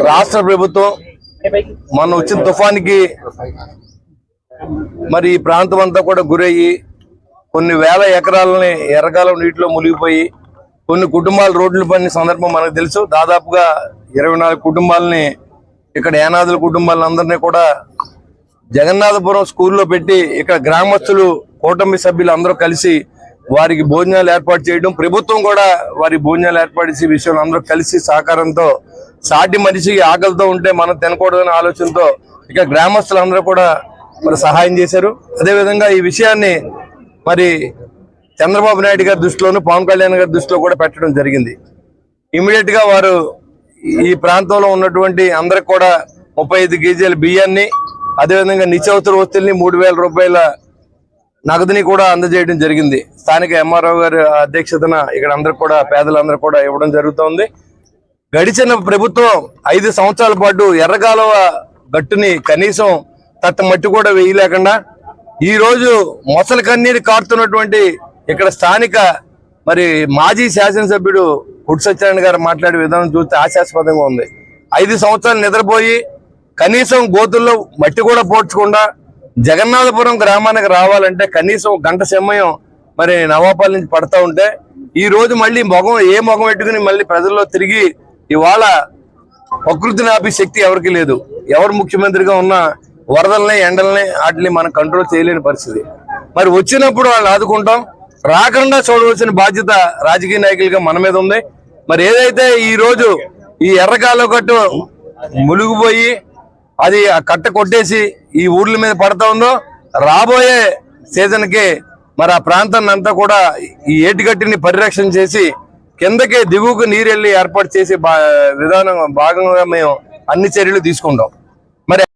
రాష్ట్ర ప్రభుత్వం మొన్న వచ్చిన తుఫానికి మరి ఈ ప్రాంతం అంతా కూడా గురయ్యి కొన్ని వేల ఎకరాలని ఎర్రకాలం నీటిలో మునిగిపోయి కొన్ని కుటుంబాలు రోడ్లు పడిన సందర్భం మనకు తెలుసు. దాదాపుగా 24 కుటుంబాలని ఇక్కడ ఏనాదుల కుటుంబాలందరినీ కూడా జగన్నాథపురం స్కూల్లో పెట్టి ఇక్కడ గ్రామస్తులు కూటమి సభ్యులు అందరూ కలిసి వారికి భోజనాలు ఏర్పాటు చేయడం, ప్రభుత్వం కూడా వారి భోజనాలు ఏర్పాటు చేసే విషయంలో అందరూ కలిసి సహకారంతో సాటి మనిషికి ఆకలితో ఉంటే మనం తినకూడదనే ఆలోచనతో ఇక గ్రామస్తులందరూ కూడా మరి సహాయం చేశారు. అదేవిధంగా ఈ విషయాన్ని మరి చంద్రబాబు నాయుడు గారి దృష్టిలోను పవన్ కళ్యాణ్ గారి దృష్టిలో కూడా పెట్టడం జరిగింది. ఇమీడియట్ గా వారు ఈ ప్రాంతంలో ఉన్నటువంటి అందరికి కూడా 35 కేజీల బియ్యాన్ని అదేవిధంగా నిత్యావసర వస్తువుల్ని 3000 రూపాయల నగదుని కూడా అందజేయడం జరిగింది. స్థానిక ఎంఆర్ఓ గారి అధ్యక్షతన ఇక్కడ అందరికి కూడా పేదలందరూ కూడా ఇవ్వడం జరుగుతోంది. గడిచిన ప్రభుత్వం 5 సంవత్సరాల పాటు ఎర్రకాలువ గట్టుని కనీసం తట్టమట్టి కూడా వేయలేకుండా ఈ రోజు మొసలి కన్నీరు కారుతున్నటువంటి ఇక్కడ స్థానిక మరి మాజీ శాసనసభ్యుడు కుడి సత్యనారాయణ గారు మాట్లాడే విధానం చూస్తే ఆశాస్పదంగా ఉంది. 5 సంవత్సరాలు నిద్రపోయి కనీసం గోతుల్లో మట్టి కూడా పోడ్చకుండా జగన్నాథపురం గ్రామానికి రావాలంటే కనీసం గంట సమయం మరి నవాపాల నుంచి పడతా ఉంటే ఈ రోజు మళ్ళీ ఏ ముఖం పెట్టుకుని మళ్ళీ ప్రజల్లో తిరిగి ఇవాళ ప్రకృతిని ఆపే శక్తి ఎవరికి లేదు. ఎవరు ముఖ్యమంత్రిగా ఉన్నా వరదల్ని ఎండల్ని వాటిని మనం కంట్రోల్ చేయలేని పరిస్థితి. మరి వచ్చినప్పుడు వాళ్ళు ఆదుకుంటాం, రాకుండా చూడవలసిన బాధ్యత రాజకీయ నాయకులుగా మన మీద ఉంది. మరి ఏదైతే ఈ రోజు ఈ ఎర్రకాలువ కట్టు మునిగిపోయి అది ఆ కట్ట కొట్టేసి ఈ ఊర్ల మీద పడతా ఉందో రాబోయే సీజన్ కి మరి ఆ ప్రాంతాన్ని అంతా కూడా ఈ ఏటిగట్టిని పరిరక్షణ చేసి కిందకి దిగువకు నీరెళ్ళి ఏర్పాటు చేసే విధానం భాగంగా మేము అన్ని చర్యలు తీసుకుంటాం.